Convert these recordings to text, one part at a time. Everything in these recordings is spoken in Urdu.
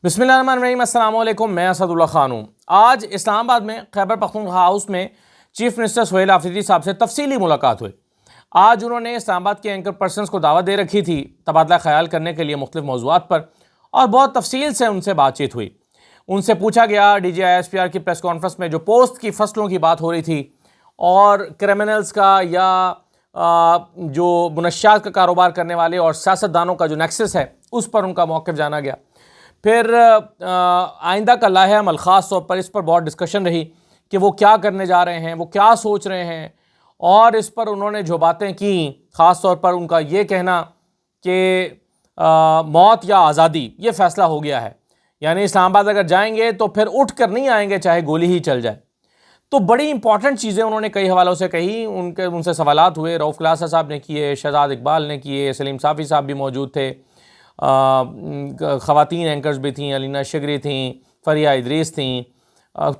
بسم اللہ الرحمن الرحیم، السلام علیکم، میں اسد اللہ خان ہوں۔ آج اسلام آباد میں خیبر پختونخوا ہاؤس میں چیف منسٹر سہیل آفریدی صاحب سے تفصیلی ملاقات ہوئی۔ آج انہوں نے اسلام آباد کے اینکر پرسنز کو دعوت دے رکھی تھی تبادلہ خیال کرنے کے لیے مختلف موضوعات پر، اور بہت تفصیل سے ان سے بات چیت ہوئی۔ ان سے پوچھا گیا D G I S P R کی پریس کانفرنس میں جو پوست کی فصلوں کی بات ہو رہی تھی اور کرمنلز کا یا جو منشیات کا کاروبار کرنے والے اور سیاستدانوں کا جو نیکسس ہے اس پر ان کا موقف جانا گیا۔ پھر آئندہ کا لائحہ عمل خاص طور پر اس پر بہت ڈسکشن رہی کہ وہ کیا کرنے جا رہے ہیں، وہ کیا سوچ رہے ہیں، اور اس پر انہوں نے جو باتیں کیں، خاص طور پر ان کا یہ کہنا کہ موت یا آزادی یہ فیصلہ ہو گیا ہے، یعنی اسلام آباد اگر جائیں گے تو پھر اٹھ کر نہیں آئیں گے چاہے گولی ہی چل جائے۔ تو بڑی امپورٹنٹ چیزیں انہوں نے کئی حوالوں سے کہی، ان سے سوالات ہوئے، رؤف کلاسہ صاحب نے کیے، شہزاد اقبال نے کیے، سلیم صافی صاحب بھی موجود تھے، خواتین اینکرز بھی تھیں، علینا شگری تھیں، فریہ ادریس تھیں،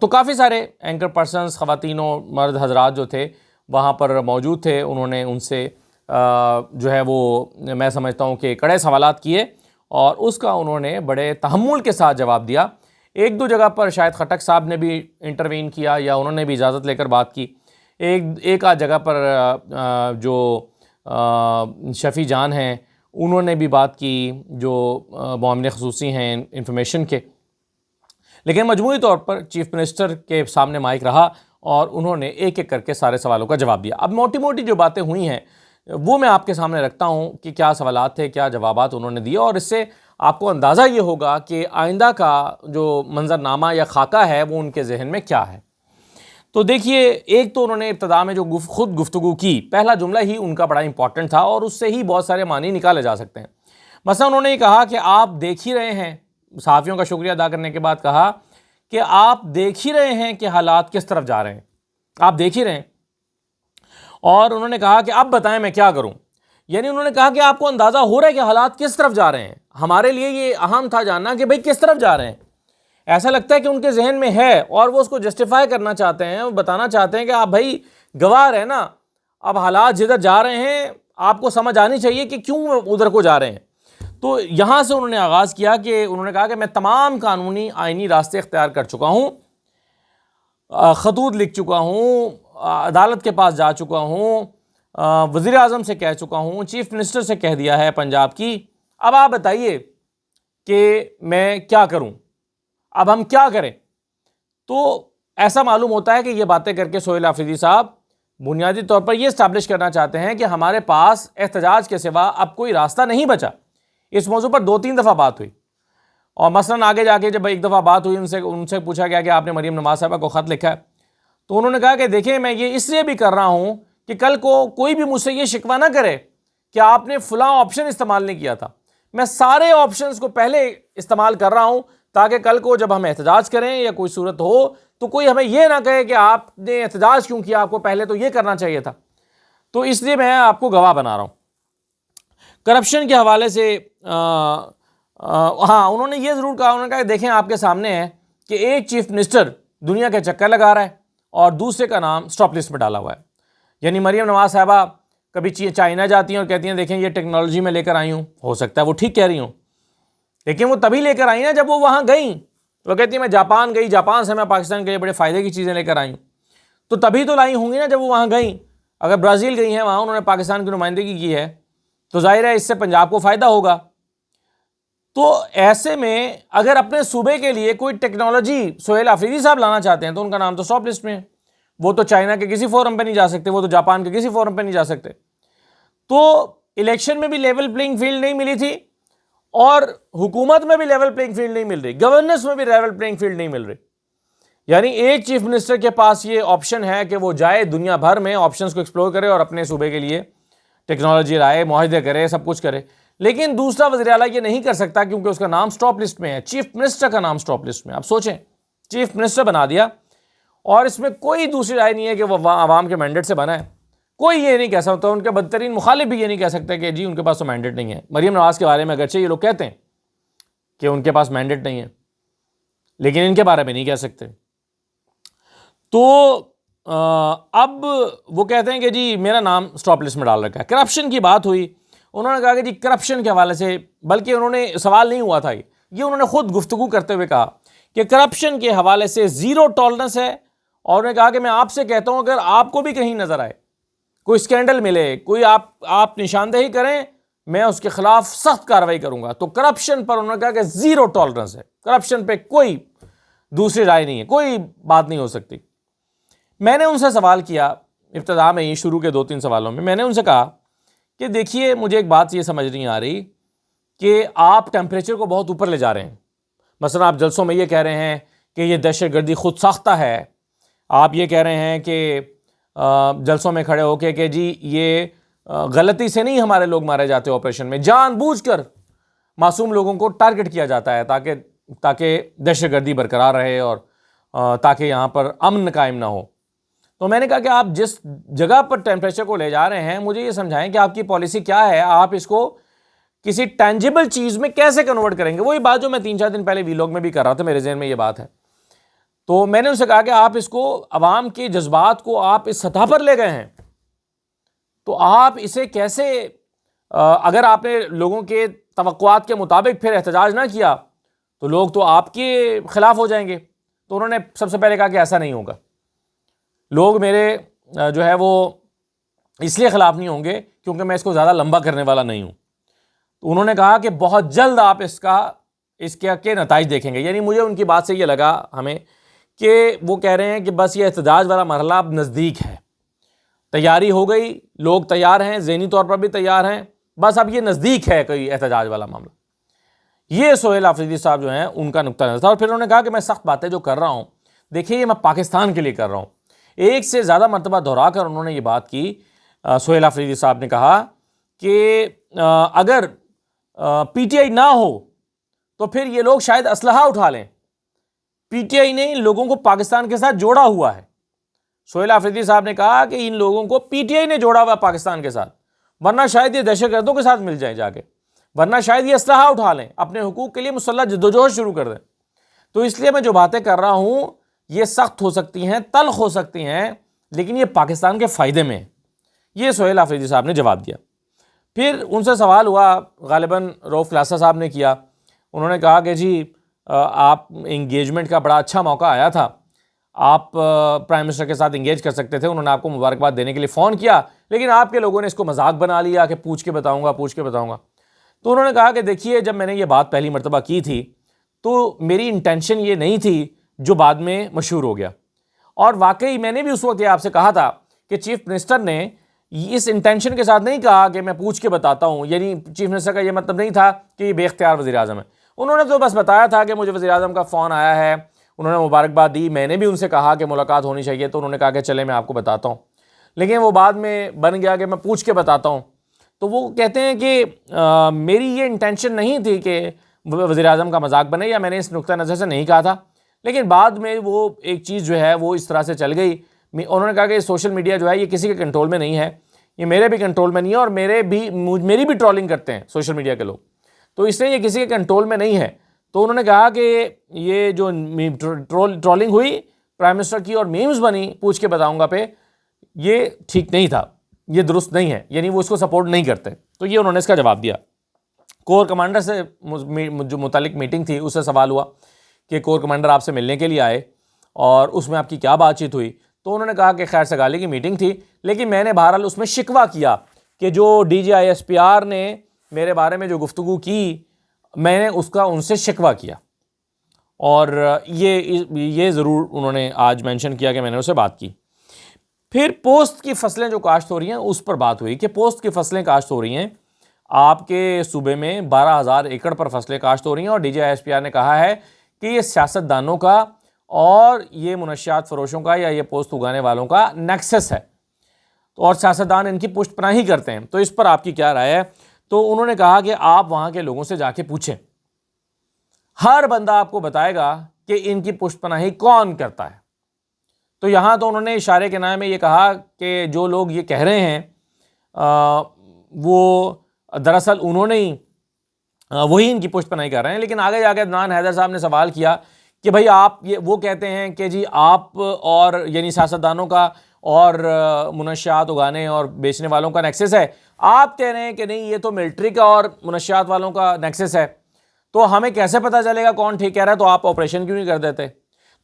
تو کافی سارے اینکر پرسنز خواتین و مرد حضرات جو تھے وہاں پر موجود تھے۔ انہوں نے ان سے جو ہے وہ میں سمجھتا ہوں کہ کڑے سوالات کیے اور اس کا انہوں نے بڑے تحمل کے ساتھ جواب دیا۔ ایک دو جگہ پر شاید خٹک صاحب نے بھی انٹروین کیا یا انہوں نے بھی اجازت لے کر بات کی، ایک آدھ جگہ پر جو شفیع جان ہیں انہوں نے بھی بات کی جو معاملے خصوصی ہیں انفارمیشن کے، لیکن مجموعی طور پر چیف منسٹر کے سامنے مائک رہا اور انہوں نے ایک ایک کر کے سارے سوالوں کا جواب دیا۔ اب موٹی موٹی جو باتیں ہوئی ہیں وہ میں آپ کے سامنے رکھتا ہوں کہ کیا سوالات تھے، کیا جوابات انہوں نے دیے، اور اس سے آپ کو اندازہ یہ ہوگا کہ آئندہ کا جو منظرنامہ یا خاکہ ہے وہ ان کے ذہن میں کیا ہے۔ تو دیکھیے، ایک تو انہوں نے ابتدا میں جو خود گفتگو کی، پہلا جملہ ہی ان کا بڑا امپورٹنٹ تھا اور اس سے ہی بہت سارے معنی نکالے جا سکتے ہیں۔ مثلا انہوں نے یہ کہا کہ آپ دیکھ ہی رہے ہیں، صحافیوں کا شکریہ ادا کرنے کے بعد کہا کہ آپ دیکھ ہی رہے ہیں کہ حالات کس طرف جا رہے ہیں، آپ دیکھ ہی رہے ہیں، اور انہوں نے کہا کہ اب بتائیں میں کیا کروں۔ یعنی انہوں نے کہا کہ آپ کو اندازہ ہو رہا ہے کہ حالات کس طرف جا رہے ہیں، ہمارے لیے یہ اہم تھا جاننا کہ بھئی کس طرف جا رہے ہیں۔ ایسا لگتا ہے کہ ان کے ذہن میں ہے اور وہ اس کو جسٹیفائی کرنا چاہتے ہیں، وہ بتانا چاہتے ہیں کہ آپ بھائی گواہ ہیں نا، اب حالات جدھر جا رہے ہیں آپ کو سمجھ آنی چاہیے کہ کیوں ادھر کو جا رہے ہیں۔ تو یہاں سے انہوں نے آغاز کیا کہ انہوں نے کہا کہ میں تمام قانونی آئینی راستے اختیار کر چکا ہوں، خطوط لکھ چکا ہوں، عدالت کے پاس جا چکا ہوں، وزیر اعظم سے کہہ چکا ہوں، چیف منسٹر سے کہہ دیا ہے پنجاب کی، اب آپ بتائیے کہ میں کیا کروں، اب ہم کیا کریں۔ تو ایسا معلوم ہوتا ہے کہ یہ باتیں کر کے سہیل آفریدی صاحب بنیادی طور پر یہ اسٹیبلش کرنا چاہتے ہیں کہ ہمارے پاس احتجاج کے سوا اب کوئی راستہ نہیں بچا۔ اس موضوع پر 2-3 دفعہ بات ہوئی، اور مثلا آگے جا کے جب ایک دفعہ بات ہوئی ان سے پوچھا گیا کہ آپ نے مریم نواز صاحبہ کو خط لکھا ہے، تو انہوں نے کہا کہ دیکھیں میں یہ اس لیے بھی کر رہا ہوں کہ کل کو کوئی بھی مجھ سے یہ شکوہ نہ کرے کہ آپ نے فلاں آپشن استعمال نہیں کیا تھا، میں سارے آپشنز کو پہلے استعمال کر رہا ہوں تاکہ کل کو جب ہم احتجاج کریں یا کوئی صورت ہو تو کوئی ہمیں یہ نہ کہے کہ آپ نے احتجاج کیوں کیا، آپ کو پہلے تو یہ کرنا چاہیے تھا، تو اس لیے میں آپ کو گواہ بنا رہا ہوں۔ کرپشن کے حوالے سے ہاں انہوں نے یہ ضرور کہا، انہوں نے کہا کہ دیکھیں آپ کے سامنے ہے کہ ایک چیف منسٹر دنیا کے چکر لگا رہا ہے اور دوسرے کا نام اسٹاپ لسٹ میں ڈالا ہوا ہے۔ یعنی مریم نواز صاحبہ کبھی چائنا جاتی ہیں اور کہتی ہیں دیکھیں یہ ٹیکنالوجی میں لے کر آئی ہوں، ہو سکتا ہے وہ ٹھیک کہہ رہی ہوں، لیکن وہ تبھی لے کر آئی نا جب وہ وہاں گئیں۔ وہ کہتی ہیں میں جاپان گئی، جاپان سے میں پاکستان کے لیے بڑے فائدے کی چیزیں لے کر آئی ہوں، تو تبھی تو لائی ہوں گی نا جب وہ وہاں گئیں۔ اگر برازیل گئی ہیں، وہاں انہوں نے پاکستان کی نمائندگی کی ہے، تو ظاہر ہے اس سے پنجاب کو فائدہ ہوگا۔ تو ایسے میں اگر اپنے صوبے کے لیے کوئی ٹیکنالوجی سہیل آفریدی صاحب لانا چاہتے ہیں تو ان کا نام تو اسٹاپ لسٹ میں ہے، وہ تو چائنا کے کسی فورم پہ نہیں جا سکتے، وہ تو جاپان کے کسی فورم پہ نہیں جا سکتے۔ تو الیکشن میں بھی لیول پلینگ فیلڈ نہیں ملی تھی اور حکومت میں بھی لیول پلینگ فیلڈ نہیں مل رہی، گورننس میں بھی لیول پلینگ فیلڈ نہیں مل رہی۔ یعنی ایک چیف منسٹر کے پاس یہ آپشن ہے کہ وہ جائے دنیا بھر میں آپشنز کو ایکسپلور کرے اور اپنے صوبے کے لیے ٹیکنالوجی لائے، معاہدے کرے، سب کچھ کرے، لیکن دوسرا وزیر اعلیٰ یہ نہیں کر سکتا کیونکہ اس کا نام اسٹاپ لسٹ میں ہے، چیف منسٹر کا نام اسٹاپ لسٹ میں۔ آپ سوچیں، چیف منسٹر بنا دیا اور اس میں کوئی دوسری رائے نہیں ہے کہ وہ عوام کے مینڈیٹ سے بنا ہے، کوئی یہ نہیں کہہ سکتا، ان کے بدترین مخالف بھی یہ نہیں کہہ سکتے کہ جی ان کے پاس تو مینڈیٹ نہیں ہے۔ مریم نواز کے بارے میں اگرچہ یہ لوگ کہتے ہیں کہ ان کے پاس مینڈیٹ نہیں ہے، لیکن ان کے بارے میں نہیں کہہ سکتے۔ تو اب وہ کہتے ہیں کہ جی میرا نام اسٹاپ لسٹ میں ڈال رکھا ہے۔ کرپشن کی بات ہوئی، انہوں نے کہا کہ جی کرپشن کے حوالے سے، بلکہ انہوں نے سوال نہیں ہوا تھا یہ یہ انہوں نے خود گفتگو کرتے ہوئے کہا کہ کرپشن کے حوالے سے زیرو ٹالرنس ہے، اور انہوں نے کہا کہ میں آپ سے کہتا ہوں اگر آپ کو بھی کہیں نظر آئے کوئی اسکینڈل ملے، کوئی آپ نشاندہی کریں، میں اس کے خلاف سخت کارروائی کروں گا۔ تو کرپشن پر انہوں نے کہا کہ زیرو ٹالرنس ہے، کرپشن پہ کوئی دوسری رائے نہیں ہے، کوئی بات نہیں ہو سکتی۔ میں نے ان سے سوال کیا ابتدا میں ہی، شروع کے 2-3 سوالوں میں نے ان سے کہا کہ دیکھیے مجھے ایک بات یہ سمجھ نہیں آ رہی کہ آپ ٹیمپریچر کو بہت اوپر لے جا رہے ہیں۔ مثلا آپ جلسوں میں یہ کہہ رہے ہیں کہ یہ دہشت گردی خود ساختہ ہے، آپ یہ کہہ رہے ہیں کہ جلسوں میں کھڑے ہو کے کہ جی یہ غلطی سے نہیں ہمارے لوگ مارے جاتے آپریشن میں، جان بوجھ کر معصوم لوگوں کو ٹارگٹ کیا جاتا ہے تاکہ دہشت گردی برقرار رہے اور تاکہ یہاں پر امن قائم نہ ہو۔ تو میں نے کہا کہ آپ جس جگہ پر ٹیمپریچر کو لے جا رہے ہیں مجھے یہ سمجھائیں کہ آپ کی پالیسی کیا ہے، آپ اس کو کسی ٹینجیبل چیز میں کیسے کنورٹ کریں گے۔ وہی بات جو میں 3-4 دن پہلے ویلاگ میں بھی کر رہا تھا، میرے ذہن میں یہ بات ہے۔ تو میں نے ان سے کہا کہ آپ اس کو عوام کے جذبات کو آپ اس سطح پر لے گئے ہیں، تو آپ اسے کیسے، اگر آپ نے لوگوں کے توقعات کے مطابق پھر احتجاج نہ کیا تو لوگ تو آپ کے خلاف ہو جائیں گے۔ تو انہوں نے سب سے پہلے کہا کہ ایسا نہیں ہوگا، لوگ میرے جو ہے وہ اس لیے خلاف نہیں ہوں گے کیونکہ میں اس کو زیادہ لمبا کرنے والا نہیں ہوں۔ تو انہوں نے کہا کہ بہت جلد آپ اس کے نتائج دیکھیں گے۔ یعنی مجھے ان کی بات سے یہ لگا ہمیں کہ وہ کہہ رہے ہیں کہ بس یہ احتجاج والا مرحلہ اب نزدیک ہے، تیاری ہو گئی، لوگ تیار ہیں، ذہنی طور پر بھی تیار ہیں، بس اب یہ نزدیک ہے کوئی احتجاج والا معاملہ۔ یہ سہیل آفریدی صاحب جو ہیں ان کا نقطہ نظر تھا۔ اور پھر انہوں نے کہا کہ میں سخت باتیں جو کر رہا ہوں، دیکھیے یہ میں پاکستان کے لیے کر رہا ہوں۔ ایک سے زیادہ مرتبہ دہرا کر انہوں نے یہ بات کی، سہیل آفریدی صاحب نے کہا کہ اگر پی ٹی آئی نہ ہو تو پھر یہ لوگ شاید اسلحہ اٹھا لیں۔ پی ٹی آئی نے ان لوگوں کو پاکستان کے ساتھ جوڑا ہوا ہے۔ سہیل آفریدی صاحب نے کہا کہ ان لوگوں کو پی ٹی آئی نے جوڑا ہوا پاکستان کے ساتھ، ورنہ شاید یہ دہشت گردوں کے ساتھ مل جائیں جا کے، ورنہ شاید یہ اسلحہ اٹھا لیں، اپنے حقوق کے لیے مسلح جدوجہد شروع کر دیں۔ تو اس لیے میں جو باتیں کر رہا ہوں یہ سخت ہو سکتی ہیں، تلخ ہو سکتی ہیں، لیکن یہ پاکستان کے فائدے میں ہے۔ یہ سہیل آفریدی صاحب نے جواب دیا۔ پھر ان سے سوال ہوا، غالباً روف لاسا صاحب نے کیا۔ انہوں نے کہا کہ جی آپ انگیجمنٹ کا بڑا اچھا موقع آیا تھا، آپ پرائم منسٹر کے ساتھ انگیج کر سکتے تھے، انہوں نے آپ کو مبارکباد دینے کے لیے فون کیا، لیکن آپ کے لوگوں نے اس کو مذاق بنا لیا کہ پوچھ کے بتاؤں گا۔ تو انہوں نے کہا کہ دیکھیے جب میں نے یہ بات پہلی مرتبہ کی تھی تو میری انٹینشن یہ نہیں تھی جو بعد میں مشہور ہو گیا، اور واقعی میں نے بھی اس وقت یہ آپ سے کہا تھا کہ چیف منسٹر نے اس انٹینشن کے ساتھ نہیں کہا کہ میں پوچھ کے بتاتا ہوں، یعنی چیف منسٹر کا یہ مطلب نہیں تھا کہ یہ بے اختیار وزیر اعظم ہے۔ انہوں نے تو بس بتایا تھا کہ مجھے وزیر اعظم کا فون آیا ہے، انہوں نے مبارکباد دی، میں نے بھی ان سے کہا کہ ملاقات ہونی چاہیے، تو انہوں نے کہا کہ چلے میں آپ کو بتاتا ہوں، لیکن وہ بعد میں بن گیا کہ میں پوچھ کے بتاتا ہوں۔ تو وہ کہتے ہیں کہ میری یہ انٹینشن نہیں تھی کہ وزیر اعظم کا مذاق بنے، یا میں نے اس نقطہ نظر سے نہیں کہا تھا، لیکن بعد میں وہ ایک چیز جو ہے وہ اس طرح سے چل گئی۔ انہوں نے کہا کہ سوشل میڈیا جو ہے یہ کسی کے کنٹرول میں نہیں ہے، یہ میرے بھی کنٹرول میں نہیں ہے، اور میری بھی ٹرولنگ کرتے ہیں سوشل میڈیا کے لوگ، تو اس لیے یہ کسی کے کنٹرول میں نہیں ہے۔ تو انہوں نے کہا کہ یہ جو ٹرولنگ ہوئی پرائم منسٹر کی اور میمز بنی پوچھ کے بتاؤں گا پہ، یہ ٹھیک نہیں تھا، یہ درست نہیں ہے، یعنی وہ اس کو سپورٹ نہیں کرتے۔ تو یہ انہوں نے اس کا جواب دیا۔ کور کمانڈر سے جو متعلق میٹنگ تھی اس سے سوال ہوا کہ کور کمانڈر آپ سے ملنے کے لیے آئے اور اس میں آپ کی کیا بات چیت ہوئی؟ تو انہوں نے کہا کہ خیر سگالی کی میٹنگ تھی، لیکن میں نے بہرحال اس میں شکوہ کیا کہ جو D G I S P R نے میرے بارے میں جو گفتگو کی، میں نے اس کا ان سے شکوہ کیا، اور یہ ضرور انہوں نے آج مینشن کیا کہ میں نے اسے بات کی۔ پھر پوست کی فصلیں جو کاشت ہو رہی ہیں اس پر بات ہوئی کہ پوست کی فصلیں کاشت ہو رہی ہیں، آپ کے صوبے میں 12,000 ایکڑ پر فصلیں کاشت ہو رہی ہیں، اور D G I S P R نے کہا ہے کہ یہ سیاست دانوں کا اور یہ منشیات فروشوں کا یا یہ پوست اگانے والوں کا نیکسس ہے، اور سیاستدان ان کی پشت پناہی کرتے ہیں۔ تو اس پر آپ کی کیا رائے ہے؟ تو انہوں نے کہا کہ آپ وہاں کے لوگوں سے جا کے پوچھیں، ہر بندہ آپ کو بتائے گا کہ ان کی پشت پناہی کون کرتا ہے۔ تو یہاں تو انہوں نے اشارے کے نام میں یہ کہا کہ جو لوگ یہ کہہ رہے ہیں وہ دراصل انہوں نے ہی وہی ان کی پشت پناہی کر رہے ہیں۔ لیکن آگے جا کے عدنان حیدر صاحب نے سوال کیا کہ بھائی آپ وہ کہتے ہیں کہ جی آپ اور یعنی سیاستدانوں کا اور منشیات اگانے اور بیچنے والوں کا نیکسس ہے، آپ کہہ رہے ہیں کہ نہیں یہ تو ملٹری کا اور منشیات والوں کا نیکسس ہے۔ تو ہمیں کیسے پتہ چلے گا کون ٹھیک کہہ رہا ہے؟ تو آپ آپریشن کیوں نہیں کر دیتے؟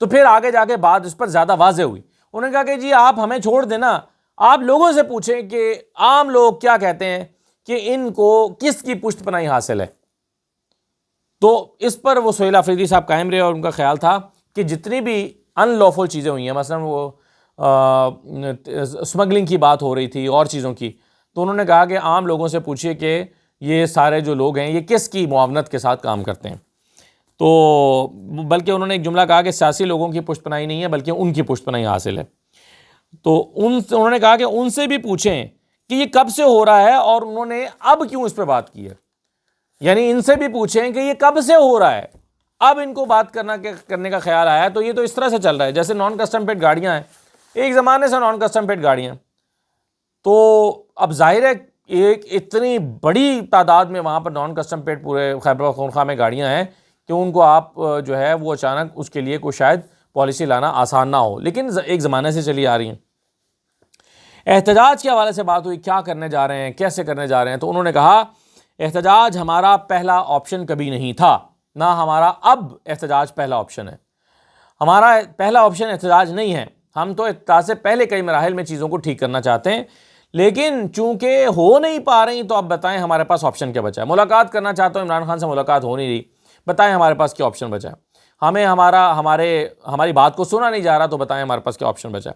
تو پھر آگے جا کے بات اس پر زیادہ واضح ہوئی. انہوں نے کہا کہ جی آپ ہمیں چھوڑ دینا, آپ لوگوں سے پوچھیں کہ عام لوگ کیا کہتے ہیں کہ ان کو کس کی پشت پناہی حاصل ہے. تو اس پر وہ سہیل آفریدی صاحب قائم رہے اور ان کا خیال تھا کہ جتنی بھی ان لافل چیزیں ہوئی ہیں, مثلا وہ اسمگلنگ کی بات ہو رہی تھی اور چیزوں کی, تو انہوں نے کہا کہ عام لوگوں سے پوچھئے کہ یہ سارے جو لوگ ہیں یہ کس کی معاونت کے ساتھ کام کرتے ہیں. تو بلکہ انہوں نے ایک جملہ کہا کہ سیاسی لوگوں کی پشت پناہی نہیں ہے بلکہ ان کی پشت پناہی حاصل ہے. تو انہوں نے کہا کہ ان سے بھی پوچھیں کہ یہ کب سے ہو رہا ہے اور انہوں نے اب کیوں اس پہ بات کی ہے. یعنی ان سے بھی پوچھیں کہ یہ کب سے ہو رہا ہے, اب ان کو بات کرنے کا خیال آیا. تو یہ تو اس طرح سے چل رہا ہے جیسے نان کسٹم پیڈ گاڑیاں ہیں, ایک زمانے سے نان کسٹم پیڈ گاڑیاں, تو اب ظاہر ہے ایک اتنی بڑی تعداد میں وہاں پر نان کسٹم پیڈ پورے خیبر پختونخوا میں گاڑیاں ہیں کہ ان کو آپ جو ہے وہ اچانک اس کے لیے کوئی شاید پالیسی لانا آسان نہ ہو, لیکن ایک زمانے سے چلی آ رہی ہیں. احتجاج کے حوالے سے بات ہوئی, کیا کرنے جا رہے ہیں, کیسے کرنے جا رہے ہیں. تو انہوں نے کہا احتجاج ہمارا پہلا آپشن کبھی نہیں تھا, نہ ہمارا اب احتجاج پہلا آپشن ہے. ہمارا پہلا آپشن احتجاج نہیں ہے, ہم تو احتجاج سے پہلے کئی مراحل میں چیزوں کو ٹھیک کرنا چاہتے ہیں, لیکن چونکہ ہو نہیں پا رہی تو اب بتائیں ہمارے پاس آپشن کیا بچا ہے. ملاقات کرنا چاہتا ہوں, عمران خان سے ملاقات ہو نہیں رہی, بتائیں ہمارے پاس کیا آپشن بچا ہے. ہمیں ہماری بات کو سنا نہیں جا رہا, تو بتائیں ہمارے پاس کیا آپشن بچا ہے.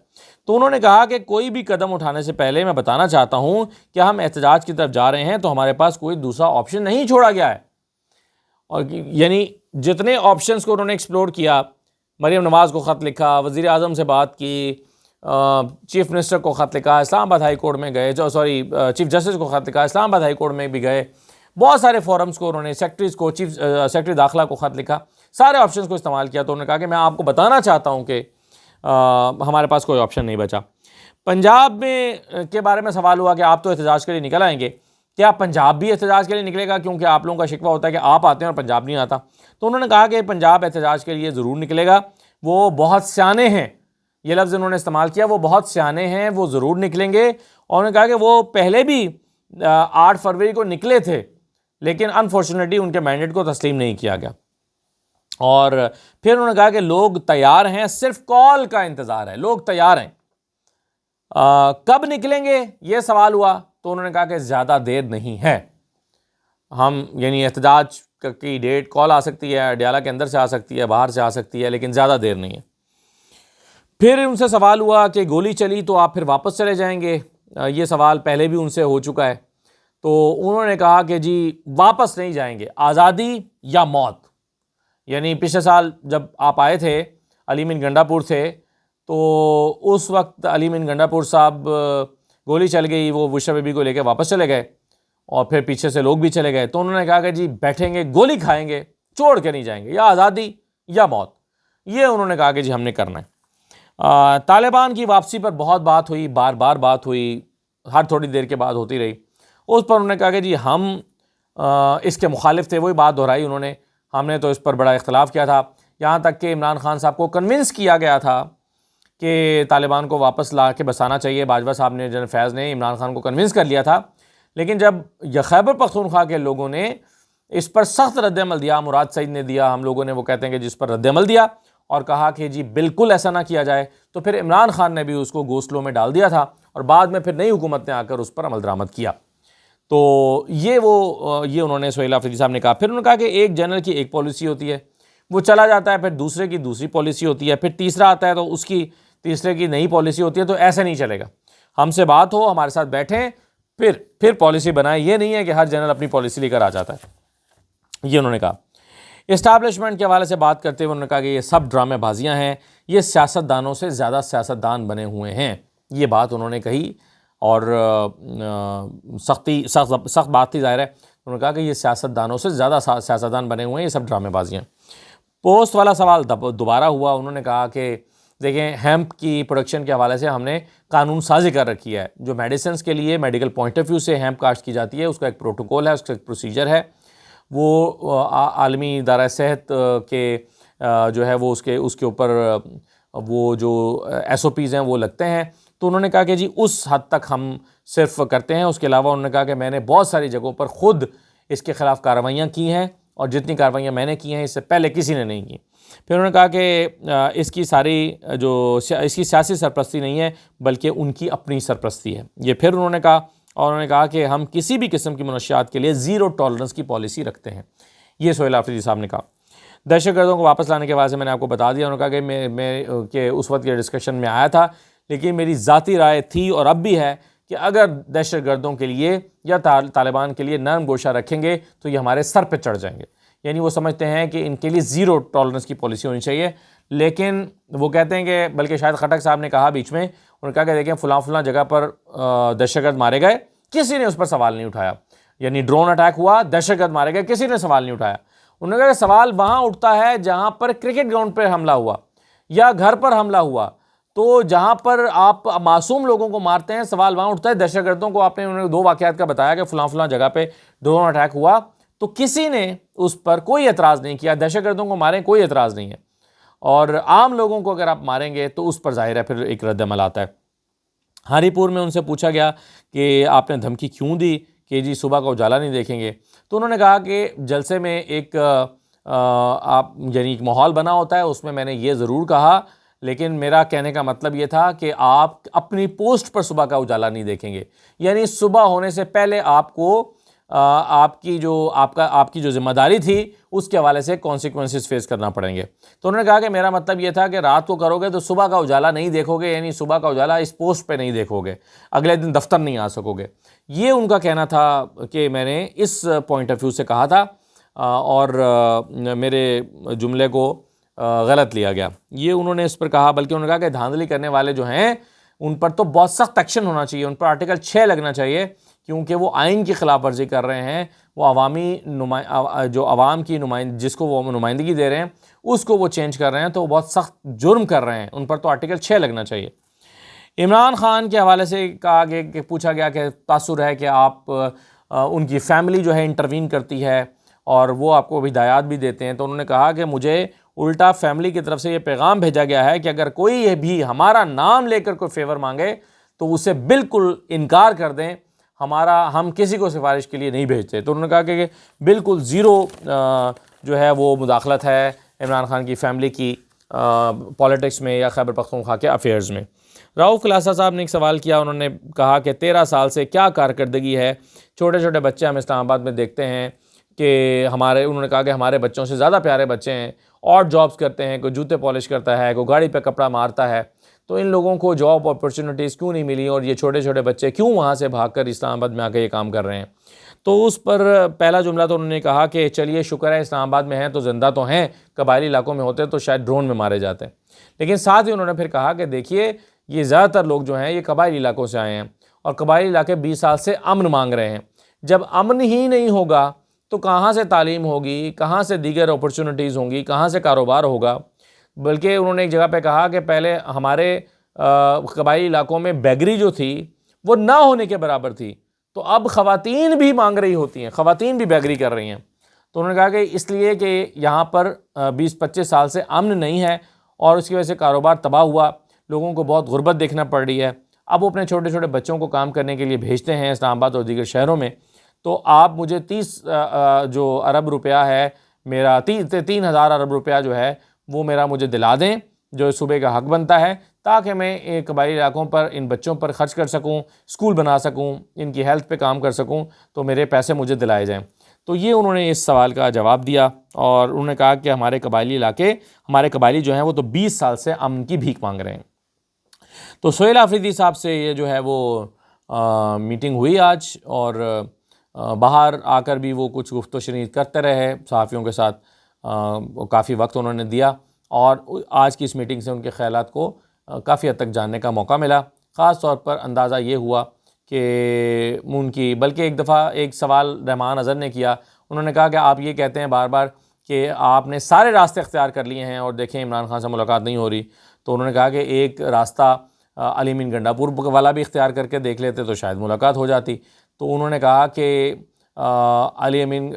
تو انہوں نے کہا کہ کوئی بھی قدم اٹھانے سے پہلے میں بتانا چاہتا ہوں کہ ہم احتجاج کی طرف جا رہے ہیں تو ہمارے پاس کوئی دوسرا آپشن نہیں چھوڑا گیا ہے. اور یعنی جتنے آپشنز کو انہوں نے ایکسپلور کیا, مریم نواز کو خط لکھا, وزیر اعظم سے بات کی, چیف منسٹر کو خط لکھا, اسلام آباد ہائی کورٹ میں گئے, چیف جسٹس کو خط لکھا, اسلام آباد ہائی کورٹ میں بھی گئے, بہت سارے فورمز کو انہوں نے, سیکرٹریز کو, چیف سیکرٹری داخلہ کو خط لکھا, سارے آپشنز کو استعمال کیا. تو انہوں نے کہا کہ میں آپ کو بتانا چاہتا ہوں کہ ہمارے پاس کوئی آپشن نہیں بچا. پنجاب میں کے بارے میں سوال ہوا کہ آپ تو احتجاج کے لیے نکل آئیں گے, کیا پنجاب بھی احتجاج کے لیے نکلے گا, کیونکہ آپ لوگوں کا شکوہ ہوتا ہے کہ آپ آتے ہیں اور پنجاب نہیں آتا. تو انہوں نے کہا کہ پنجاب احتجاج کے لیے ضرور نکلے گا, وہ بہت سیانے ہیں, یہ لفظ انہوں نے استعمال کیا, وہ بہت سیانے ہیں, وہ ضرور نکلیں گے. اور انہوں نے کہا کہ وہ پہلے بھی 8 فروری کو نکلے تھے, لیکن انفارچونیٹلی ان کے مینڈیٹ کو تسلیم نہیں کیا گیا. اور پھر انہوں نے کہا کہ لوگ تیار ہیں, صرف کال کا انتظار ہے, لوگ تیار ہیں. کب نکلیں گے یہ سوال ہوا, تو انہوں نے کہا کہ زیادہ دیر نہیں ہے. ہم یعنی احتجاج کی ڈیٹ کال آ سکتی ہے, اڈیالہ کے اندر سے آ سکتی ہے, باہر سے آ سکتی ہے, لیکن زیادہ دیر نہیں ہے. پھر ان سے سوال ہوا کہ گولی چلی تو آپ پھر واپس چلے جائیں گے, یہ سوال پہلے بھی ان سے ہو چکا ہے. تو انہوں نے کہا کہ جی واپس نہیں جائیں گے, آزادی یا موت. یعنی پچھلے سال جب آپ آئے تھے, علی امین گنڈا پور تھے, تو اس وقت علی امین گنڈا پور صاحب گولی چل گئی, وہ بشرا بیبی کو لے کے واپس چلے گئے اور پھر پیچھے سے لوگ بھی چلے گئے. تو انہوں نے کہا کہ جی بیٹھیں گے, گولی کھائیں گے, چھوڑ کے نہیں جائیں گے, یا آزادی یا موت. یہ انہوں نے کہا کہ جی ہم نے کرنا ہے. طالبان کی واپسی پر بہت بات ہوئی, بار بار بات ہوئی, ہر تھوڑی دیر کے بعد ہوتی رہی. اس پر انہوں نے کہا کہ جی ہم اس کے مخالف تھے, وہی بات دہرائی انہوں نے. ہم نے تو اس پر بڑا اختلاف کیا تھا, یہاں تک کہ عمران خان صاحب کو کنونس کیا گیا تھا کہ طالبان کو واپس لا کے بسانا چاہیے. باجوہ صاحب نے, جنرل فیض نے عمران خان کو کنونس کر لیا تھا. لیکن جب خیبر پختونخوا کے لوگوں نے اس پر سخت رد عمل دیا, مراد سعید نے دیا, ہم لوگوں نے وہ کہتے ہیں کہ جس پر رد عمل دیا اور کہا کہ جی بالکل ایسا نہ کیا جائے, تو پھر عمران خان نے بھی اس کو گو سلو میں ڈال دیا تھا اور بعد میں پھر نئی حکومت نے آ کر اس پر عمل درآمد کیا. تو یہ انہوں نے سہیل آفریدی صاحب نے کہا. پھر انہوں نے کہا کہ ایک جنرل کی ایک پالیسی ہوتی ہے, وہ چلا جاتا ہے, پھر دوسرے کی دوسری پالیسی ہوتی ہے, پھر تیسرا آتا ہے تو اس کی تیسرے کی نئی پالیسی ہوتی ہے. تو ایسے نہیں چلے گا, ہم سے بات ہو, ہمارے ساتھ بیٹھیں, پھر پالیسی بنائیں. یہ نہیں ہے کہ ہر جنرل اپنی پالیسی لے کر آ جاتا ہے. یہ انہوں نے کہا. اسٹیبلشمنٹ کے حوالے سے بات کرتے ہوئے انہوں نے کہا کہ یہ سب ڈرامے بازیاں ہیں, یہ سیاستدانوں سے زیادہ سیاستدان بنے ہوئے ہیں. یہ بات انہوں نے کہی اور سخت بات تھی ظاہر ہے. انہوں نے کہا کہ یہ سیاستدانوں سے زیادہ سیاستدان بنے ہوئے ہیں, یہ سب ڈرامے بازیاں. پوسٹ والا سوال دوبارہ ہوا. انہوں نے کہا کہ دیکھیں ہیمپ کی پروڈکشن کے حوالے سے ہم نے قانون سازی کر رکھی ہے. جو میڈیسنس کے لیے میڈیکل پوائنٹ آف ویو سے ہیمپ کاشت کی جاتی ہے, اس کا ایک پروٹوکول ہے, اس کا ایک پروسیجر ہے. وہ عالمی ادارہ صحت کے جو ہے وہ اس کے اوپر وہ جو ایس او پیز ہیں وہ لگتے ہیں. تو انہوں نے کہا کہ جی اس حد تک ہم صرف کرتے ہیں. اس کے علاوہ انہوں نے کہا کہ میں نے بہت ساری جگہوں پر خود اس کے خلاف کارروائیاں کی ہیں اور جتنی کارروائیاں میں نے کی ہیں اس سے پہلے کسی نے نہیں کی۔ پھر انہوں نے کہا کہ اس کی اس کی سیاسی سرپرستی نہیں ہے بلکہ ان کی اپنی سرپرستی ہے، یہ پھر انہوں نے کہا۔ اور انہوں نے کہا کہ ہم کسی بھی قسم کی منشیات کے لیے زیرو ٹالرنس کی پالیسی رکھتے ہیں، یہ سہیل آفریدی صاحب نے کہا۔ دہشت گردوں کو واپس لانے کے بعد سے میں نے آپ کو بتا دیا، انہوں نے کہا کہ میں کہ اس وقت یہ ڈسکشن میں آیا تھا، لیکن میری ذاتی رائے تھی اور اب بھی ہے کہ اگر دہشت گردوں کے لیے یا طالبان کے لیے نرم گوشہ رکھیں گے تو یہ ہمارے سر پہ چڑھ جائیں گے، یعنی وہ سمجھتے ہیں کہ ان کے لیے زیرو ٹالرنس کی پالیسی ہونی چاہیے۔ لیکن وہ کہتے ہیں کہ بلکہ شاید خٹک صاحب نے کہا بیچ میں، انہوں نے کہا کہ دیکھیں فلاں جگہ پر دہشت گرد مارے گئے، کسی نے اس پر سوال نہیں اٹھایا، یعنی ڈرون اٹیک ہوا، دہشت گرد مارے گئے، کسی نے سوال نہیں اٹھایا۔ انہوں نے کہا کہ سوال وہاں اٹھتا ہے جہاں پر کرکٹ گراؤنڈ پر حملہ ہوا یا گھر پر حملہ ہوا، تو جہاں پر آپ معصوم لوگوں کو مارتے ہیں سوال وہاں اٹھتا ہے۔ دہشت گردوں کو آپ نے انہوں نے 2 واقعات کا بتایا کہ فلاں جگہ پہ ڈرون اٹیک ہوا، تو کسی نے اس پر کوئی اعتراض نہیں کیا، دہشت گردوں کو ماریں کوئی اعتراض نہیں ہے، اور عام لوگوں کو اگر آپ ماریں گے تو اس پر ظاہر ہے پھر ایک رد عمل آتا ہے۔ ہری پور میں ان سے پوچھا گیا کہ آپ نے دھمکی کیوں دی کہ جی صبح کا اجالا نہیں دیکھیں گے، تو انہوں نے کہا کہ جلسے میں ایک یعنی ایک ماحول بنا ہوتا ہے، اس میں میں نے یہ ضرور کہا، لیکن میرا کہنے کا مطلب یہ تھا کہ آپ اپنی پوسٹ پر صبح کا اجالا نہیں دیکھیں گے، یعنی صبح ہونے سے پہلے آپ کو آپ کی جو ذمہ داری تھی اس کے حوالے سے کانسیکوینسز فیس کرنا پڑیں گے۔ تو انہوں نے کہا کہ میرا مطلب یہ تھا کہ رات کو کرو گے تو صبح کا اجالا نہیں دیکھو گے، یعنی صبح کا اجالا اس پوسٹ پہ نہیں دیکھو گے، اگلے دن دفتر نہیں آ سکو گے۔ یہ ان کا کہنا تھا کہ میں نے اس پوائنٹ آف ویو سے کہا تھا اور میرے جملے کو غلط لیا گیا، یہ انہوں نے اس پر کہا۔ بلکہ انہوں نے کہا کہ دھاندلی کرنے والے جو ہیں ان پر تو بہت سخت ایکشن ہونا چاہیے، ان پر آرٹیکل 6 لگنا چاہیے، کیونکہ وہ آئین کی خلاف ورزی کر رہے ہیں، وہ جو عوام کی جس کو وہ نمائندگی دے رہے ہیں اس کو وہ چینج کر رہے ہیں، تو وہ بہت سخت جرم کر رہے ہیں، ان پر تو آرٹیکل 6 لگنا چاہیے۔ عمران خان کے حوالے سے کہا گیا کہ پوچھا گیا کہ تاثر ہے کہ آپ ان کی فیملی جو ہے انٹروین کرتی ہے اور وہ آپ کو ہدایات بھی دیتے ہیں، تو انہوں نے کہا کہ مجھے الٹا فیملی کی طرف سے یہ پیغام بھیجا گیا ہے کہ اگر کوئی یہ بھی ہمارا نام لے کر کوئی فیور مانگے تو اسے بالکل انکار کر دیں، ہم کسی کو سفارش کے لیے نہیں بھیجتے۔ تو انہوں نے کہا کہ بالکل زیرو جو ہے وہ مداخلت ہے عمران خان کی فیملی کی پولیٹکس میں یا خیبر پختونخوا کے افیئرز میں۔ رؤف کلاسہ صاحب نے ایک سوال کیا، انہوں نے کہا کہ 13 سال سے کیا کارکردگی ہے، چھوٹے بچے ہم اسلام آباد میں دیکھتے ہیں کہ انہوں نے کہا کہ ہمارے بچوں سے زیادہ پیارے بچے ہیں، اور جابز کرتے ہیں، کوئی جوتے پالش کرتا ہے، کوئی گاڑی پہ کپڑا مارتا ہے، تو ان لوگوں کو جاب اپرچونٹیز کیوں نہیں ملی اور یہ چھوٹے بچے کیوں وہاں سے بھاگ کر اسلام آباد میں آ کے یہ کام کر رہے ہیں؟ تو اس پر پہلا جملہ تو انہوں نے کہا کہ چلیے شکر ہے اسلام آباد میں ہیں تو زندہ تو ہیں، قبائلی علاقوں میں ہوتے تو شاید ڈرون میں مارے جاتے ہیں۔ لیکن ساتھ ہی انہوں نے پھر کہا کہ دیکھیے یہ زیادہ تر لوگ جو ہیں یہ قبائلی علاقوں سے آئے ہیں اور قبائلی علاقے 20 سال سے امن مانگ رہے ہیں، جب امن ہی نہیں ہوگا تو کہاں سے تعلیم ہوگی، کہاں سے دیگر اپرچونٹیز ہوں گی، کہاں سے کاروبار ہوگا؟ بلکہ انہوں نے ایک جگہ پہ کہا کہ پہلے ہمارے قبائلی علاقوں میں بیگری جو تھی وہ نہ ہونے کے برابر تھی، تو اب خواتین بھی مانگ رہی ہوتی ہیں، خواتین بھی بیگری کر رہی ہیں۔ تو انہوں نے کہا کہ اس لیے کہ یہاں پر 20-25 سال سے امن نہیں ہے اور اس کی وجہ سے کاروبار تباہ ہوا، لوگوں کو بہت غربت دیکھنا پڑ رہی ہے، اب وہ اپنے چھوٹے بچوں کو کام کرنے کے لیے بھیجتے ہیں اسلام آباد اور دیگر شہروں میں، تو آپ مجھے 30 جو ارب روپیہ ہے میرا 3,000 ارب روپیہ جو ہے وہ میرا مجھے دلا دیں، جو صوبے کا حق بنتا ہے، تاکہ میں قبائلی علاقوں پر ان بچوں پر خرچ کر سکوں، اسکول بنا سکوں، ان کی ہیلتھ پہ کام کر سکوں، تو میرے پیسے مجھے دلائے جائیں۔ تو یہ انہوں نے اس سوال کا جواب دیا اور انہوں نے کہا کہ ہمارے قبائلی جو ہیں وہ تو 20 سال سے امن کی بھیک مانگ رہے ہیں۔ تو سہیل آفریدی صاحب سے یہ جو ہے وہ میٹنگ ہوئی آج، اور باہر آ کر بھی وہ کچھ گفت و شنید کرتے رہے صحافیوں کے ساتھ، کافی وقت انہوں نے دیا، اور آج کی اس میٹنگ سے ان کے خیالات کو کافی حد تک جاننے کا موقع ملا۔ خاص طور پر اندازہ یہ ہوا کہ ان کی بلکہ ایک دفعہ ایک سوال رحمان اظہر نے کیا، انہوں نے کہا کہ آپ یہ کہتے ہیں بار بار کہ آپ نے سارے راستے اختیار کر لیے ہیں اور دیکھیں عمران خان سے ملاقات نہیں ہو رہی، تو انہوں نے کہا کہ ایک راستہ علی امین گنڈا پور والا بھی اختیار کر کے دیکھ لیتے تو شاید ملاقات ہو جاتی۔ تو انہوں نے کہا کہ علی امین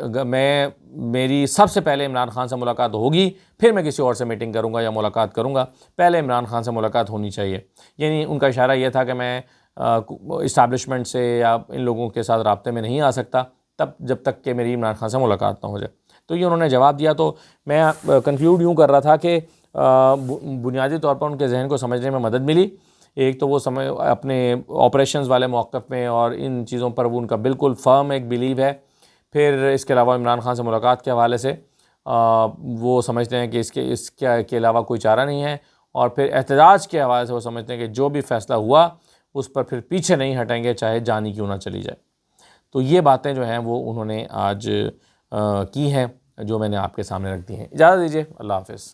میری سب سے پہلے عمران خان سے ملاقات ہوگی، پھر میں کسی اور سے میٹنگ کروں گا یا ملاقات کروں گا، پہلے عمران خان سے ملاقات ہونی چاہیے۔ یعنی ان کا اشارہ یہ تھا کہ میں اسٹیبلشمنٹ سے یا ان لوگوں کے ساتھ رابطے میں نہیں آ سکتا جب تک کہ میری عمران خان سے ملاقات نہ ہو جائے۔ تو یہ انہوں نے جواب دیا. تو میں کنکلیوڈ یوں کر رہا تھا کہ بنیادی طور پر ان کے ذہن کو سمجھنے میں مدد ملی. ایک تو وہ اپنے آپریشنز والے موقف میں اور ان چیزوں پر وہ ان کا بالکل فرم ایک بلیو ہے. پھر اس کے علاوہ عمران خان سے ملاقات کے حوالے سے وہ سمجھتے ہیں کہ اس کے علاوہ کوئی چارہ نہیں ہے. اور پھر احتجاج کے حوالے سے وہ سمجھتے ہیں کہ جو بھی فیصلہ ہوا اس پر پھر پیچھے نہیں ہٹیں گے چاہے جانی کیوں نہ چلی جائے. تو یہ باتیں جو ہیں وہ انہوں نے آج کی ہیں جو میں نے آپ کے سامنے رکھ دی ہیں. اجازت دیجیے. اللہ حافظ.